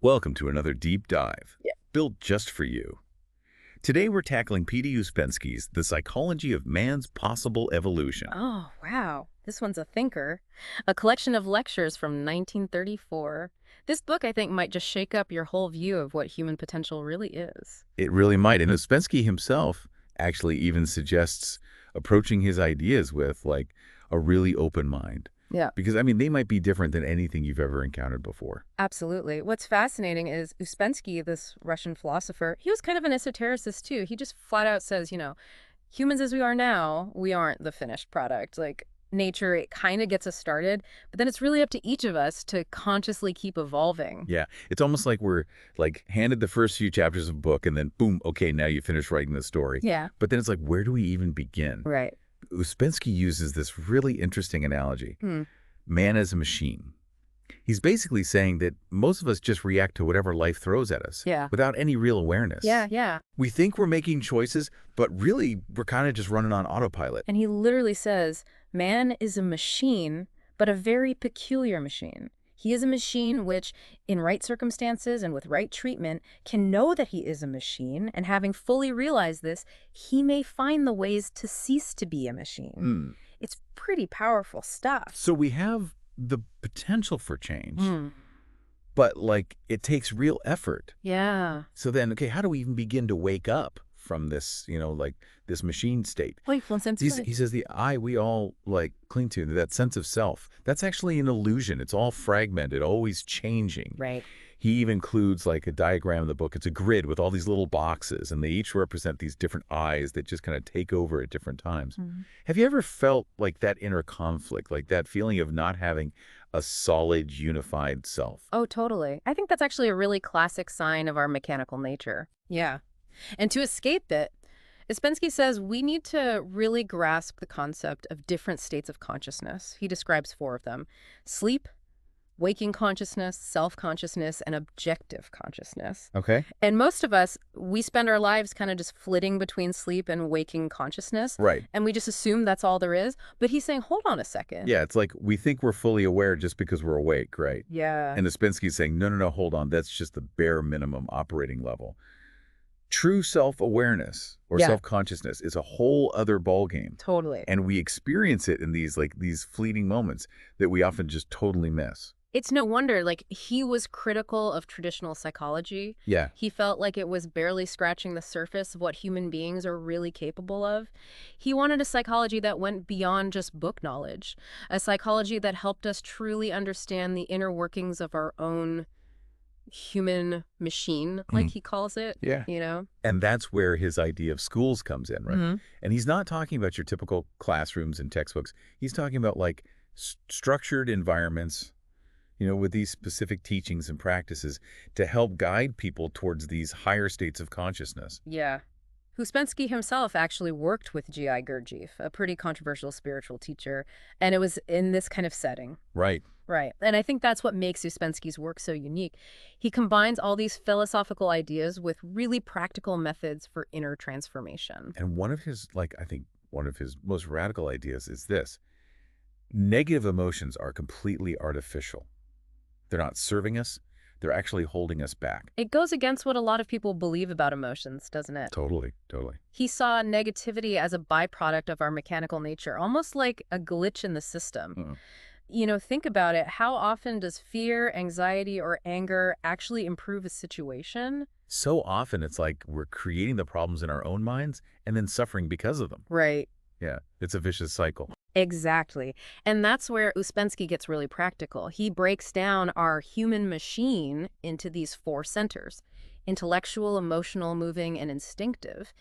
Welcome to another deep dive, Yeah. built just for you. Today we're tackling P.D. Ouspensky's The Psychology of Man's Possible Evolution. Oh, wow. This one's a thinker. A collection of lectures from 1934. This book, I think, might just shake up your whole view of what human potential really is. It really might, and Ouspensky himself actually even suggests approaching his ideas with, like, a really open mind. Yeah, Because, I mean, they might be different than anything you've ever encountered before. absolutely. What's fascinating is Ouspensky, this Russian philosopher, he was kind of an esotericist too. He just flat out says, humans as we are now, we aren't the finished product. Like nature, it kind of gets us started, but then it's really up to each of us to consciously keep evolving. Yeah, it's almost like we're, like, handed the first few chapters of a book and then, boom, okay, now you finish writing the story. Yeah. But then it's like, where do we even begin? Right. Ouspensky uses this really interesting analogy, Hmm. man as a machine. He's basically saying that most of us just react to whatever life throws at us Yeah. without any real awareness. Yeah. We think we're making choices, but really we're kind of just running on autopilot. And he literally says, man is a machine, but a very peculiar machine. He is a machine which, in right circumstances and with right treatment, can know that he is a machine, and having fully realized this, he may find the ways to cease to be a machine. Hmm. It's pretty powerful stuff. So we have the potential for change, Hmm. but, like, it takes real effort. Yeah. So then, okay, how do we even begin to wake up from this, like, this machine state? He says the I we all, like, cling to, that sense of self, that's actually an illusion. It's all fragmented, always changing. Right. He even includes, like, a diagram in the book. It's a grid with all these little boxes, and they each represent these different I's that just kind of take over at different times. Mhm. Have you ever felt like that inner conflict, like that feeling of not having a solid, unified self? Oh, totally. I think that's actually a really classic sign of our mechanical nature. Yeah. And to escape it, Ouspensky says we need to really grasp the concept of different states of consciousness. He describes four of them: sleep, waking consciousness, self-consciousness, and objective consciousness. Okay. And most of us, we spend our lives kind of just flitting between sleep and waking consciousness, Right. and we just assume that's all there is. But he's saying, hold on a second. Yeah, it's like we think we're fully aware just because we're awake, right? Yeah. And Ouspensky's saying, no, hold on. That's just the bare minimum operating level. True self-awareness or Yeah. self-consciousness is a whole other ballgame. Totally. And we experience it in these fleeting moments that we often just totally miss. It's no wonder, like, he was critical of traditional psychology. Yeah. He felt like it was barely scratching the surface of what human beings are really capable of. He wanted a psychology that went beyond just book knowledge, a psychology that helped us truly understand the inner workings of our own human machine, like he calls it, Yeah. you know? And that's where his idea of schools comes in, right? Mhm. And he's not talking about your typical classrooms and textbooks. He's talking about, like, structured environments, with these specific teachings and practices to help guide people towards these higher states of consciousness. Yeah. Ouspensky himself actually worked with G.I. Gurdjieff, a pretty controversial spiritual teacher, and it was in this kind of setting. Right. Right. And I think that's what makes Ouspensky's work so unique. He combines all these philosophical ideas with really practical methods for inner transformation. And I think one of his most radical ideas is this: negative emotions are completely artificial. They're not serving us. They're actually holding us back. It goes against what a lot of people believe about emotions, doesn't it? Totally. He saw negativity as a byproduct of our mechanical nature, almost like a glitch in the system. Mm. Think about it. How often does fear, anxiety, or anger actually improve a situation? So often it's like we're creating the problems in our own minds and then suffering because of them. Right. Yeah, it's a vicious cycle. Exactly. And that's where Ouspensky gets really practical. He breaks down our human machine into these four centers: intellectual, emotional, moving, and instinctive.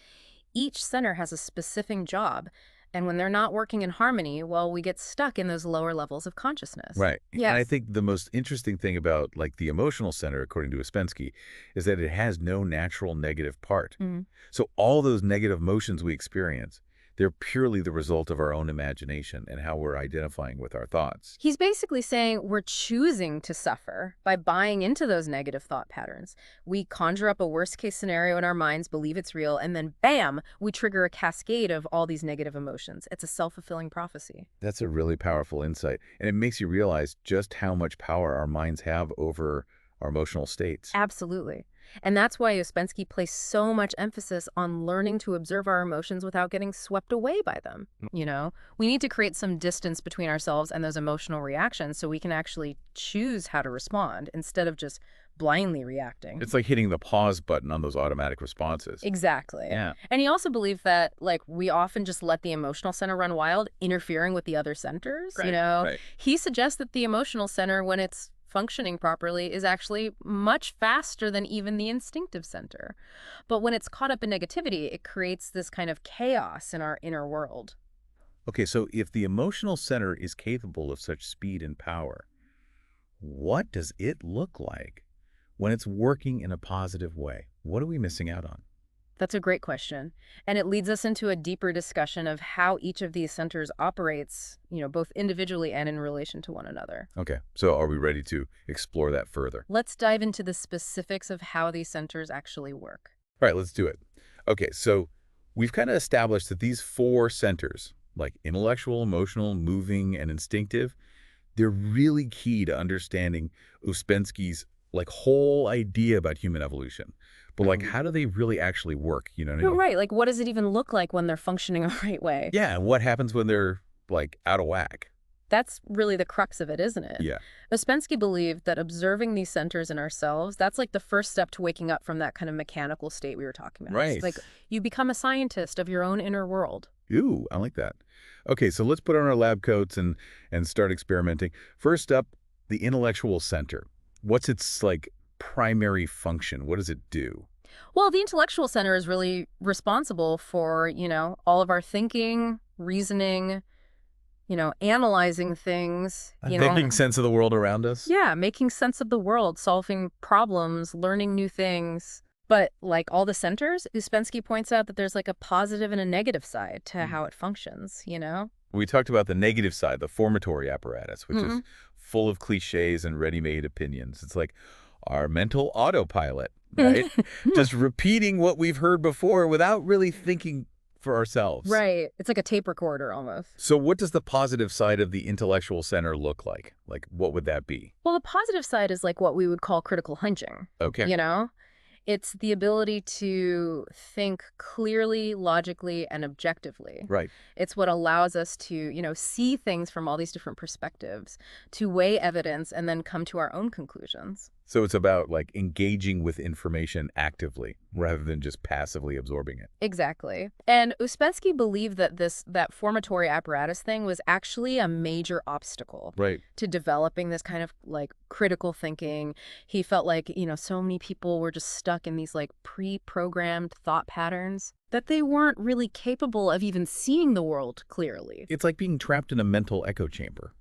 Each center has a specific job. And when they're not working in harmony, well, we get stuck in those lower levels of consciousness. Right. Yes. And I think the most interesting thing about, like, the emotional center, according to Ouspensky, is that it has no natural negative part. Mhm. So all those negative emotions we experience, they're purely the result of our own imagination and how we're identifying with our thoughts. He's basically saying we're choosing to suffer by buying into those negative thought patterns. We conjure up a worst-case scenario in our minds, believe it's real, and then bam, we trigger a cascade of all these negative emotions. It's a self-fulfilling prophecy. That's a really powerful insight. And it makes you realize just how much power our minds have over our emotional states. Absolutely. And that's why Ouspensky placed so much emphasis on learning to observe our emotions without getting swept away by them. We need to create some distance between ourselves and those emotional reactions so we can actually choose how to respond instead of just blindly reacting. It's like hitting the pause button on those automatic responses. Exactly. Yeah. And he also believed that, like, we often just let the emotional center run wild, interfering with the other centers. Right. He suggests that the emotional center, when it's functioning properly, is actually much faster than even the instinctive center. But when it's caught up in negativity, it creates this kind of chaos in our inner world. Okay, so if the emotional center is capable of such speed and power, what does it look like when it's working in a positive way? What are we missing out on? That's a great question. And it leads us into a deeper discussion of how each of these centers operates, both individually and in relation to one another. Okay, so are we ready to explore that further? Let's dive into the specifics of how these centers actually work. All right, let's do it. Okay, so we've kind of established that these four centers, like intellectual, emotional, moving, and instinctive, they're really key to understanding Ouspensky's whole idea about human evolution. But how do they really actually work? You know what I mean? Right. Like, what does it even look like when they're functioning the right way? Yeah, and what happens when they're out of whack? That's really the crux of it, isn't it? Yeah. Ouspensky believed that observing these centers in ourselves, that's like the first step to waking up from that kind of mechanical state we were talking about. Right. It's like you become a scientist of your own inner world. Ooh, I like that. Okay, so let's put on our lab coats and start experimenting. First up, the intellectual center. What's its primary function? What does it do? Well, the intellectual center is really responsible for, all of our thinking, reasoning, analyzing things, Making sense of the world around us? Yeah, making sense of the world, solving problems, learning new things. But like all the centers, Ouspensky points out that there's like a positive and a negative side to how it functions. We talked about the negative side, the formatory apparatus, which is Mhm. full of cliches and ready-made opinions. It's like our mental autopilot, right? Just repeating what we've heard before without really thinking for ourselves. Right. It's like a tape recorder almost. So what does the positive side of the intellectual center look like? What would that be? Well, the positive side is like what we would call critical hunching. Okay. It's the ability to think clearly, logically, and objectively. Right. It's what allows us to, see things from all these different perspectives, to weigh evidence, and then come to our own conclusions. So it's about engaging with information actively rather than just passively absorbing it. Exactly. And Ouspensky believed that that formatory apparatus thing was actually a major obstacle Right. to developing this kind of critical thinking. He felt like, so many people were just stuck in these pre-programmed thought patterns that they weren't really capable of even seeing the world clearly. It's like being trapped in a mental echo chamber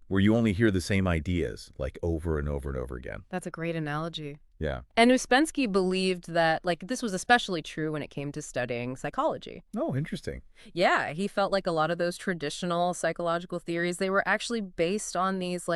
where you only hear the same ideas over and over and over again. That's a great analogy. Yeah. And Ouspensky believed that this was especially true when it came to studying psychology. Oh, interesting. Yeah, he felt like a lot of those traditional psychological theories, they were actually based on these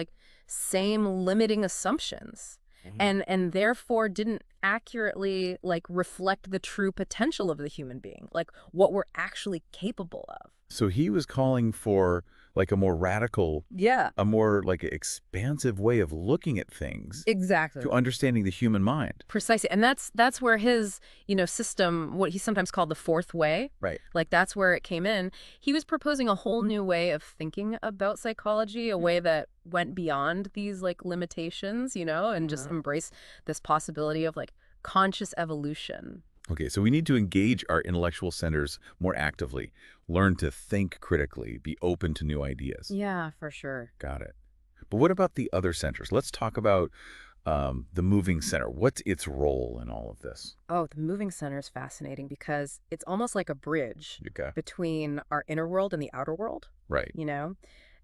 same limiting assumptions. And therefore didn't accurately reflect the true potential of the human being, what we're actually capable of. So he was calling for a more radical, Yeah, a more expansive way of looking at things exactly. to understanding the human mind. Precisely. And that's where his, system, what he sometimes called the fourth way, Right. that's where it came in. He was proposing a whole new way of thinking about psychology, a way that went beyond these limitations, and just embrace this possibility of conscious evolution. Okay, so we need to engage our intellectual centers more actively, learn to think critically, be open to new ideas. Yeah, for sure. Got it. But what about the other centers? Let's talk about the moving center. What's its role in all of this? Oh, the moving center is fascinating because it's almost like a bridge Okay. between our inner world and the outer world. Right.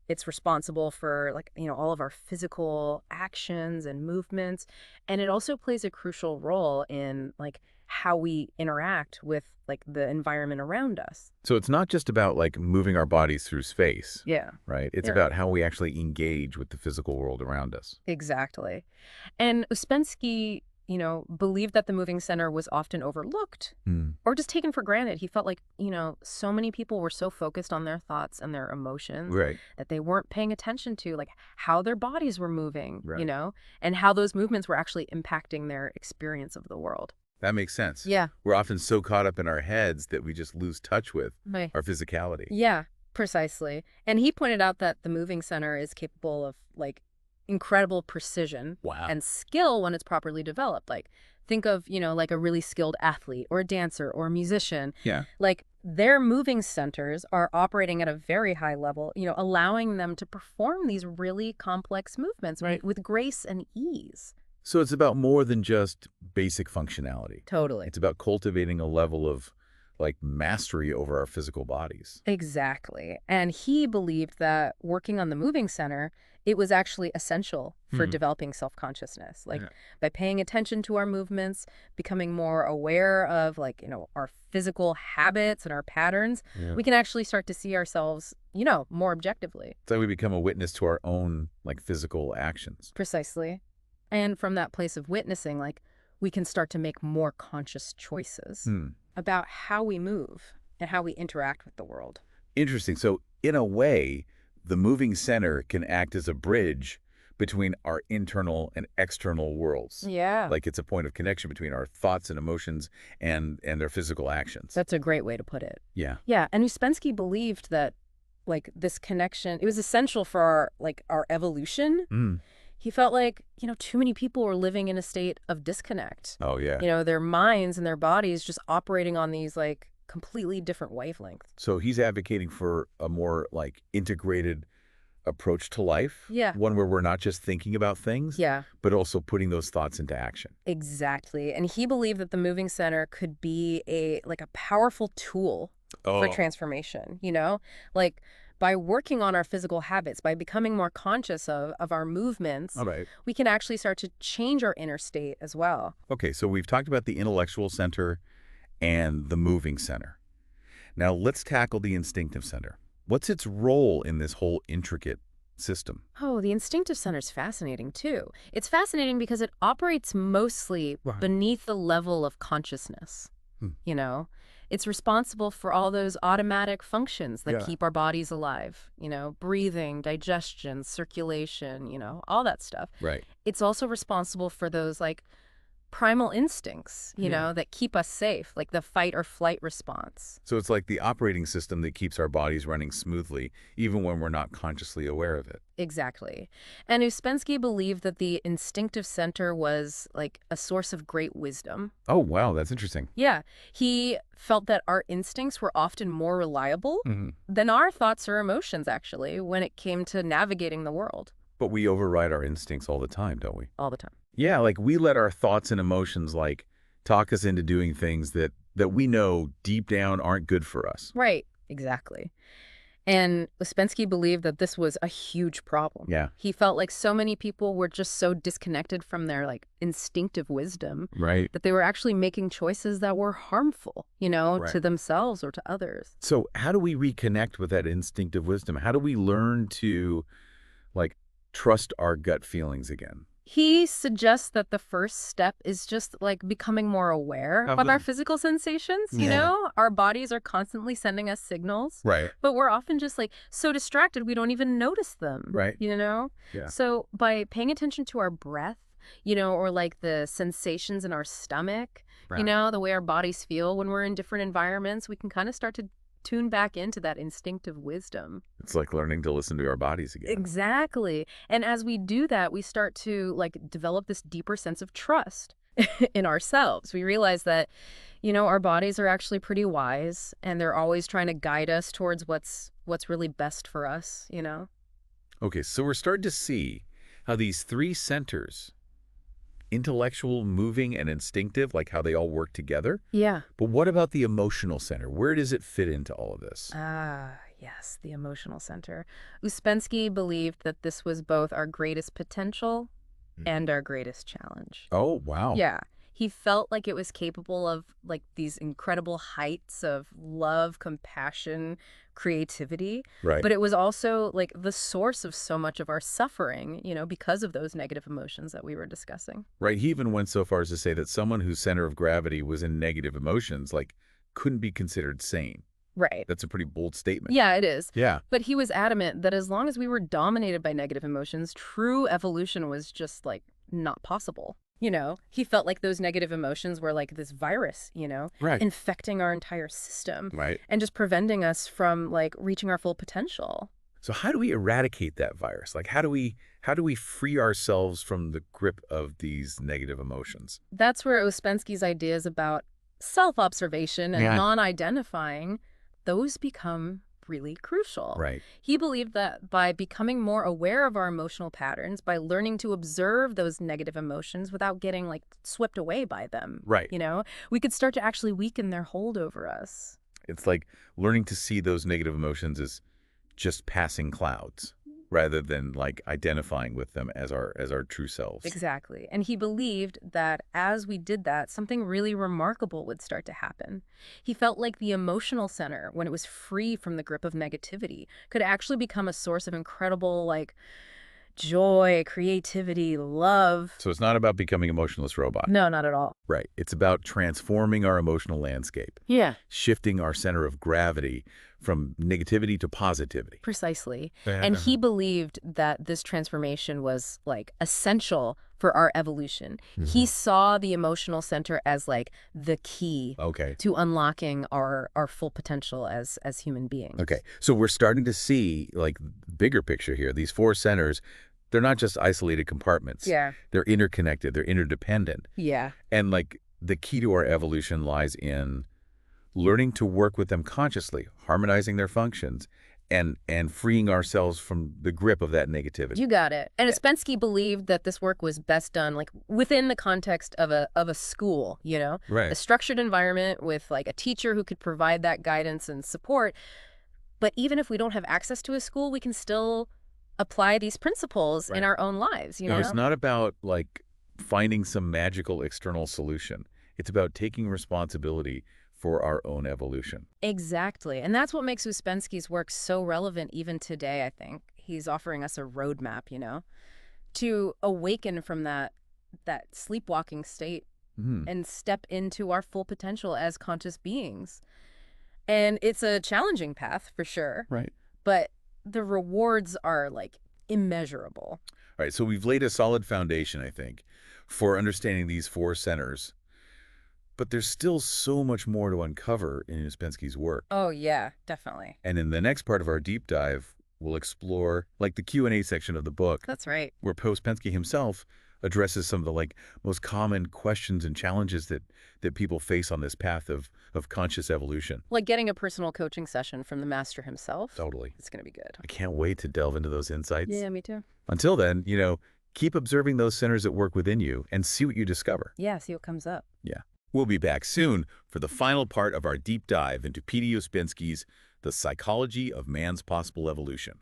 It's responsible for all of our physical actions and movements, and it also plays a crucial role in how we interact with the environment around us. So it's not just about moving our bodies through space, Yeah. right? It's Yeah. about how we actually engage with the physical world around us. Exactly. And Ouspensky believed that the moving center was often overlooked Hmm. or just taken for granted. He felt like, so many people were so focused on their thoughts and their emotions Right. that they weren't paying attention to like how their bodies were moving, Right. and how those movements were actually impacting their experience of the world. That makes sense. Yeah. We're often so caught up in our heads that we just lose touch with Right. our physicality. Yeah, precisely. And he pointed out that the moving center is capable of like incredible precision Wow. and skill when it's properly developed. Like think of, like a really skilled athlete or a dancer or a musician. Yeah. Like their moving centers are operating at a very high level, allowing them to perform these really complex movements Right. with grace and ease. So it's about more than just basic functionality. Totally. It's about cultivating a level of like mastery over our physical bodies. Exactly. And he believed that working on the moving center, it was actually essential for Mhm. developing self-consciousness. Like Yeah. by paying attention to our movements, becoming more aware of like, our physical habits and our patterns, Yeah. we can actually start to see ourselves, more objectively. It's like we become a witness to our own like physical actions. Precisely. And from that place of witnessing, like we can start to make more conscious choices Hmm. about how we move and how we interact with the world. Interesting. So in a way, the moving center can act as a bridge between our internal and external worlds. Yeah. Like it's a point of connection between our thoughts and emotions and their physical actions. That's a great way to put it. Yeah. Yeah, and Ouspensky believed that like this connection, it was essential for our evolution. Mm. He felt like, too many people were living in a state of disconnect. Oh, yeah. Their minds and their bodies just operating on these like completely different wavelengths. So he's advocating for a more like integrated approach to life. Yeah. One where we're not just thinking about things, Yeah, but also putting those thoughts into action. exactly. And he believed that the moving center could be a powerful tool for transformation, Like by working on our physical habits, by becoming more conscious of our movements, All right. we can actually start to change our inner state as well. Okay, so we've talked about the intellectual center and the moving center. Now let's tackle the instinctive center. What's its role in this whole intricate system? Oh, the instinctive center is fascinating too. It's fascinating because it operates mostly Right. beneath the level of consciousness. Hmm. It's responsible for all those automatic functions that Yeah. keep our bodies alive, breathing, digestion, circulation, all that stuff. Right. It's also responsible for those like primal instincts, Yeah. that keep us safe, like the fight or flight response. So it's like the operating system that keeps our bodies running smoothly, even when we're not consciously aware of it. Exactly. And Ouspensky believed that the instinctive center was like a source of great wisdom. Oh, wow, that's interesting. Yeah, he felt that our instincts were often more reliable Hmm. than our thoughts or emotions, actually, when it came to navigating the world But we override our instincts all the time, don't we? all the time. Yeah, like we let our thoughts and emotions like talk us into doing things that we know deep down aren't good for us. Right, exactly. And Ouspensky believed that this was a huge problem. Yeah. He felt like so many people were just so disconnected from their like instinctive wisdom Right. that they were actually making choices that were harmful, Right. to themselves or to others. So how do we reconnect with that instinctive wisdom? How do we learn to like trust our gut feelings again? He suggests that the first step is just like becoming more aware Of of our them. physical sensations, Yeah. Our bodies are constantly sending us signals, Right. but we're often just like so distracted we don't even notice them, Right. Yeah. So by paying attention to our breath, or like the sensations in our stomach, Right. the way our bodies feel when we're in different environments, we can kind of start to tune back into that instinctive wisdom. It's like learning to listen to our bodies again. Exactly. And as we do that, we start to like develop this deeper sense of trust in ourselves. We realize that, our bodies are actually pretty wise and they're always trying to guide us towards what's really best for us. Okay, so we're starting to see how these three centers, intellectual, moving, and instinctive, like how they all work together. Yeah. But what about the emotional center? Where does it fit into all of this? Ah, yes, the emotional center. Ouspensky believed that this was both our greatest potential and our greatest challenge. Oh, wow. Yeah. He felt like it was capable of like these incredible heights of love, compassion, creativity, Right. but it was also like the source of so much of our suffering, because of those negative emotions that we were discussing. Right. He even went so far as to say that someone whose center of gravity was in negative emotions, like, couldn't be considered sane. Right. That's a pretty bold statement. Yeah, it is. Yeah. But he was adamant that as long as we were dominated by negative emotions, true evolution was just like not possible. He felt like those negative emotions were like this virus, Right. infecting our entire system Right. and just preventing us from like reaching our full potential. So how do we eradicate that virus? Like, how do we free ourselves from the grip of these negative emotions? That's where Ouspensky's ideas about self-observation and Yeah. non-identifying, those become really crucial. Right. He believed that by becoming more aware of our emotional patterns, by learning to observe those negative emotions without getting like swept away by them, Right. we could start to actually weaken their hold over us. It's like learning to see those negative emotions as just passing clouds rather than like identifying with them as our true selves. Exactly. And he believed that as we did that, something really remarkable would start to happen. He felt like the emotional center, when it was free from the grip of negativity, could actually become a source of incredible, like, joy, creativity, love. So it's not about becoming an emotionless robot. No, not at all. Right. It's about transforming our emotional landscape, Yeah. shifting our center of gravity from negativity to positivity. Precisely. Yeah. And he believed that this transformation was like essential for our evolution. He saw the emotional center as like the key Okay. to unlocking our full potential as human beings. Okay. So we're starting to see like bigger picture here. These four centers, they're not just isolated compartments. Yeah. They're interconnected. They're interdependent. Yeah. And like the key to our evolution lies in learning to work with them consciously, harmonizing their functions, and freeing ourselves from the grip of that negativity. You got it. And Ouspensky believed that this work was best done like within the context of a school, a Right. structured environment with like a teacher who could provide that guidance and support. But even if we don't have access to a school, we can still apply these principles in Right. our own lives, No, it's not about like finding some magical external solution. It's about taking responsibility for our own evolution. Exactly. And that's what makes Ouspensky's work so relevant even today, I think. He's offering us a roadmap, to awaken from that sleepwalking state Mhm. and step into our full potential as conscious beings. And it's a challenging path for sure, Right. but the rewards are like immeasurable. All right, so we've laid a solid foundation, I think, for understanding these four centers. But there's still so much more to uncover in Ouspensky's work. Oh, yeah, definitely. And in the next part of our deep dive, we'll explore like the Q&A section of the book, That's right. where Ouspensky himself addresses some of the like most common questions and challenges that people face on this path of conscious evolution. Like getting a personal coaching session from the master himself. Totally. It's going to be good. I can't wait to delve into those insights. Yeah, me too. Until then, keep observing those centers at work within you and see what you discover. Yeah, see what comes up. Yeah. We'll be back soon for the final part of our deep dive into P.D. Ouspensky's The Psychology of Man's Possible Evolution.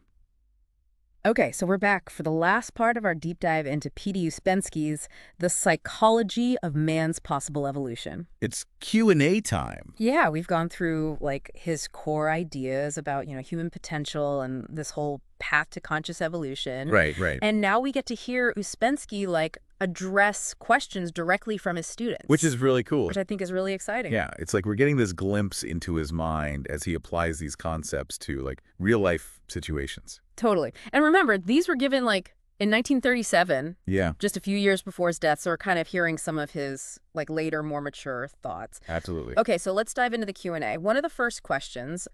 Okay, so we're back for the last part of our deep dive into P.D. Ouspensky's The Psychology of Man's Possible Evolution. It's Q&A time. Yeah, we've gone through like his core ideas about, human potential and this whole path to conscious evolution. Right. And now we get to hear Ouspensky like address questions directly from his students. Which is really cool. Which I think is really exciting. Yeah, it's like we're getting this glimpse into his mind as he applies these concepts to like real life situations. Totally. And remember, these were given like in 1937. Yeah, Just a few years before his death, so we're kind of hearing some of his like later, more mature thoughts. absolutely. Okay, so let's dive into the Q&A. One of the first questions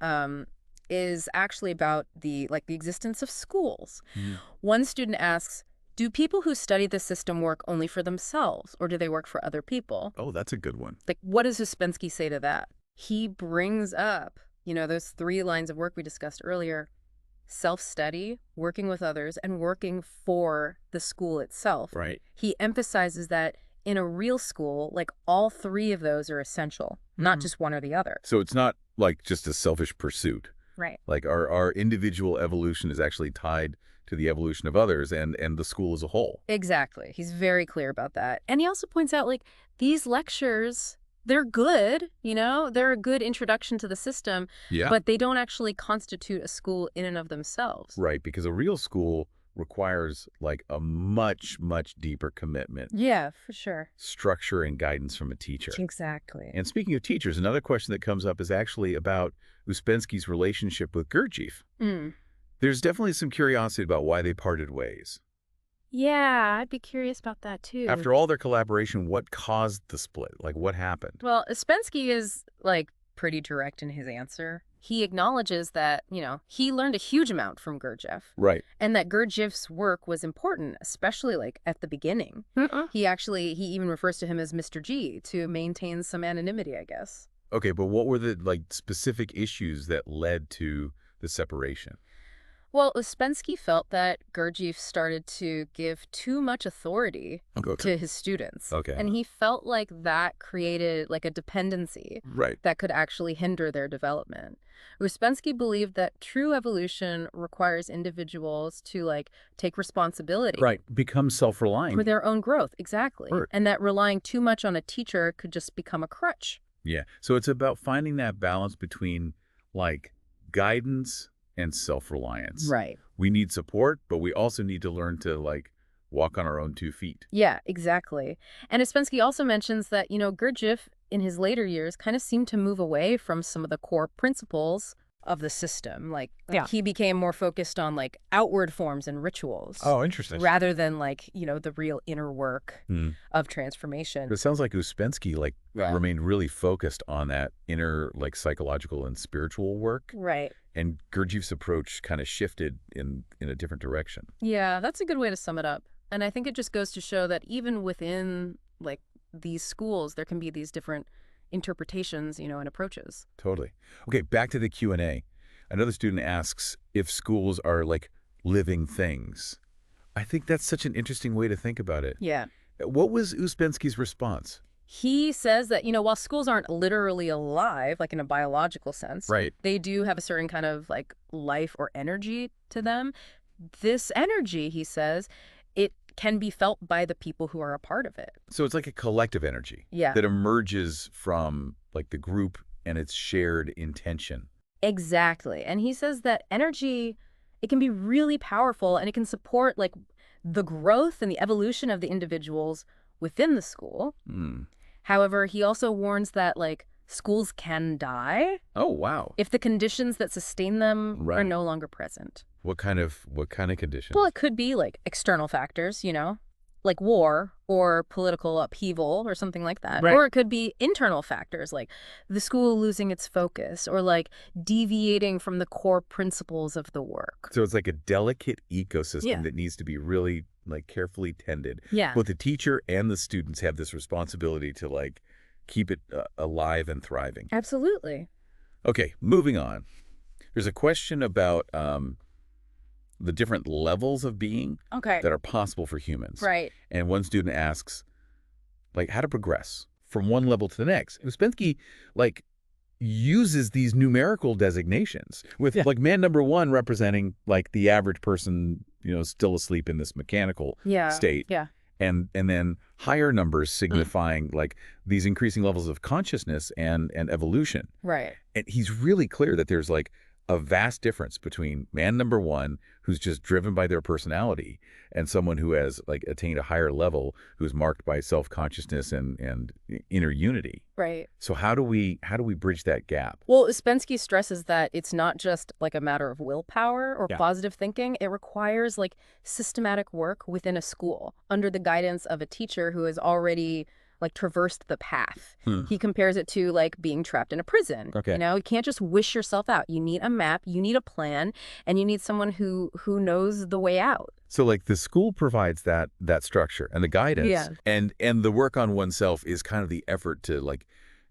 is actually about the existence of schools. Mhm. One student asks, do people who study the system work only for themselves, or do they work for other people? Oh, that's a good one. Like, what does Ouspensky say to that? He brings up, those 3 lines of work we discussed earlier: self-study, working with others, and working for the school itself. Right. He emphasizes that in a real school, like all 3 of those are essential, not just one or the other. So it's not like just a selfish pursuit. Right. Like our individual evolution is actually tied to the evolution of others and the school as a whole. Exactly. He's very clear about that. And he also points out, like, these lectures, they're good, they're a good introduction to the system, Yeah. but they don't actually constitute a school in and of themselves. Right, because a real school requires like a much, much deeper commitment, Yeah, for sure. structure, and guidance from a teacher. Exactly. And speaking of teachers, another question that comes up is actually about Ouspensky's relationship with Gurdjieff. Mm. There's definitely some curiosity about why they parted ways. Yeah, I'd be curious about that too. After all their collaboration, what caused the split? Like, what happened? Well, Ouspensky is, like, pretty direct in his answer. He acknowledges that, he learned a huge amount from Gurdjieff. Right. And that Gurdjieff's work was important, especially, like, at the beginning. He even refers to him as Mr. G to maintain some anonymity, I guess. Okay, but what were the, like, specific issues that led to the separation? Well, Ouspensky felt that Gurdjieff started to give too much authority to his students. Okay. And he felt like that created, like, a dependency Right. that could actually hinder their development. Ouspensky believed that true evolution requires individuals to, like, take responsibility Right. Become self-reliant. for their own growth. Exactly. Right. And that relying too much on a teacher could just become a crutch. Yeah. So it's about finding that balance between, like, guidance and self-reliance. Right. We need support, but we also need to learn to, like, walk on our own 2 feet. Yeah, exactly. And Ouspensky also mentions that, Gurdjieff, in his later years, kind of seemed to move away from some of the core principles of the system. Like, he became more focused on, like, outward forms and rituals. Oh, interesting. Rather than, like, the real inner work of transformation. It sounds like Ouspensky, like, remained really focused on that inner, like, psychological and spiritual work. Right. And Gurdjieff's approach kind of shifted in a different direction. Yeah, that's a good way to sum it up. And I think it just goes to show that even within, like, these schools, there can be these different interpretations, and approaches. Totally. Okay, back to the Q&A. Another student asks if schools are like living things. I think that's such an interesting way to think about it. Yeah. What was Ouspensky's response? He says that, while schools aren't literally alive, like in a biological sense, Right. they do have a certain kind of, like, life or energy to them. This energy, he says, it can be felt by the people who are a part of it. So it's like a collective energy Yeah. that emerges from like the group and its shared intention. Exactly. And he says that energy, it can be really powerful, and it can support, like, the growth and the evolution of the individuals within the school. However, he also warns that, like, schools can die Oh, wow. if the conditions that sustain them are Right. no longer present. What kind of conditions? Well, it could be, like, external factors, like war or political upheaval or something like that. Right. Or it could be internal factors, like the school losing its focus or, like, deviating from the core principles of the work. So it's like a delicate ecosystem Yeah. that needs to be really like carefully tended. Yeah. Both the teacher and the students have this responsibility to like keep it alive and thriving. Absolutely. Okay, moving on. There's a question about the different levels of being Okay. that are possible for humans. Right. And one student asks, like, how to progress from one level to the next. Ouspensky, like, uses these numerical designations with like man number 1 representing like the average person, still asleep in this mechanical state. Yeah. And then higher numbers signifying like these increasing levels of consciousness and evolution. Right. And he's really clear that there's like a vast difference between man number 1, who's just driven by their personality, and someone who has like attained a higher level, who's marked by self-consciousness and inner unity. Right. So how do we bridge that gap? Well, Ouspensky stresses that it's not just, like, a matter of willpower or Yeah. positive thinking. It requires, like, systematic work within a school under the guidance of a teacher who has already, like, traversed the path. He compares it to, like, being trapped in a prison. Okay. You can't just wish yourself out. You need a map, you need a plan, and you need someone who knows the way out. So like the school provides that structure and the guidance, Yeah. and the work on oneself is kind of the effort to like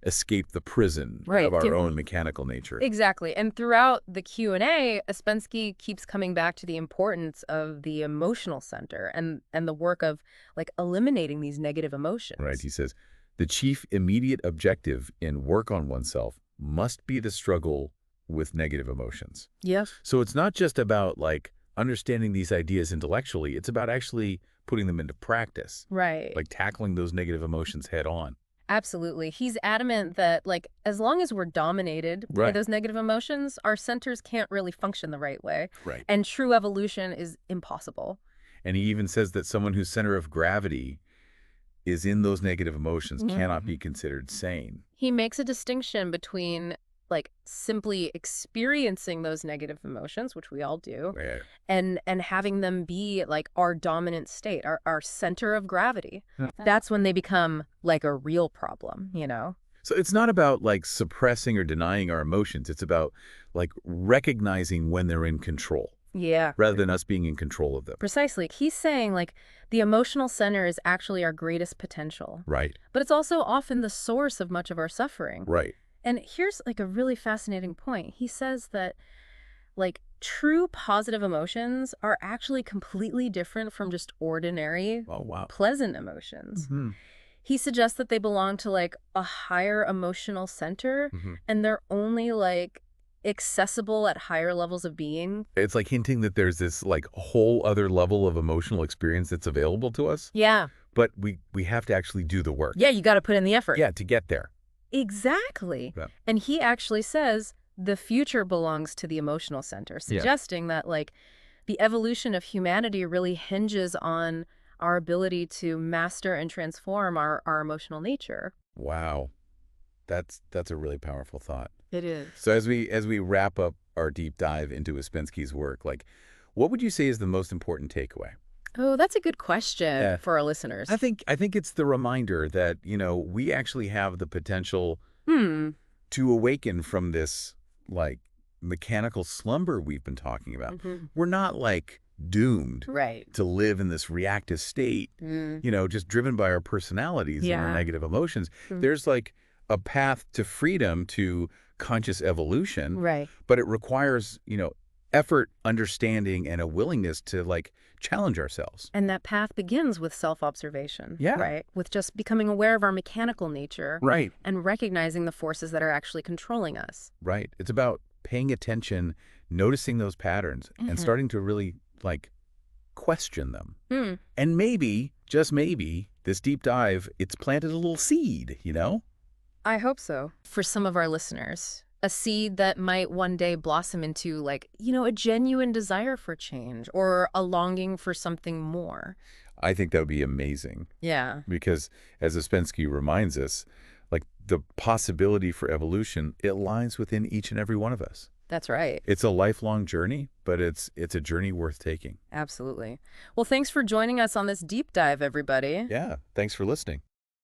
escape the prison Right. of our own mechanical nature. Exactly. And throughout the Q&A, Ouspensky keeps coming back to the importance of the emotional center and the work of, like, eliminating these negative emotions. Right. He says, the chief immediate objective in work on oneself must be the struggle with negative emotions. Yep. So it's not just about like understanding these ideas intellectually. It's about actually putting them into practice, Right. like tackling those negative emotions head on. Absolutely. He's adamant that, like, as long as we're dominated by Right. those negative emotions, our centers can't really function the right way. Right. And true evolution is impossible. And he even says that someone whose center of gravity is in those negative emotions cannot be considered sane. He makes a distinction between, like, simply experiencing those negative emotions, which we all do, Right. and having them be, like, our dominant state, our center of gravity. Yeah. That's when they become, like, a real problem, you know? So it's not about like suppressing or denying our emotions. It's about like recognizing when they're in control Yeah. rather than us being in control of them. Precisely. He's saying, like, the emotional center is actually our greatest potential, Right. but it's also often the source of much of our suffering. Right. And here's, like, a really fascinating point. He says that, like, true positive emotions are actually completely different from just ordinary, Oh, wow. pleasant emotions. Mhm. He suggests that they belong to, like, a higher emotional center, Mhm. and they're only, like, accessible at higher levels of being. It's like hinting that there's this like whole other level of emotional experience that's available to us, Yeah. but we have to actually do the work. Yeah, you got to put in the effort. Yeah, to get there. Exactly. Yeah. And he actually says the future belongs to the emotional center, suggesting that, like, the evolution of humanity really hinges on our ability to master and transform our emotional nature. Wow. That's a really powerful thought. It is. So as we wrap up our deep dive into Ouspensky's work, like what would you say is the most important takeaway? Oh, that's a good question Yeah. for our listeners. I think it's the reminder that, we actually have the potential Hmm. to awaken from this like mechanical slumber we've been talking about. We're not like doomed Right. to live in this reactive state, just driven by our personalities and our Yeah. negative emotions. Mm. There's like a path to freedom, to conscious evolution, Right. but it requires, effort, understanding, and a willingness to like challenge ourselves. And that path begins with self-observation. Yeah. Right. With just becoming aware of our mechanical nature Right. and recognizing the forces that are actually controlling us. Right. It's about paying attention, noticing those patterns, and starting to really like question them. Hmm. And maybe, just maybe, this deep dive, it's planted a little seed, I hope so. For some of our listeners, a seed that might one day blossom into, like, a genuine desire for change or a longing for something more. I think that would be amazing Yeah. because, as Ouspensky reminds us, like the possibility for evolution, it lies within each and every one of us. That's right. It's a lifelong journey, but it's a journey worth taking. Absolutely. Well, thanks for joining us on this deep dive, everybody. Yeah. Thanks for listening.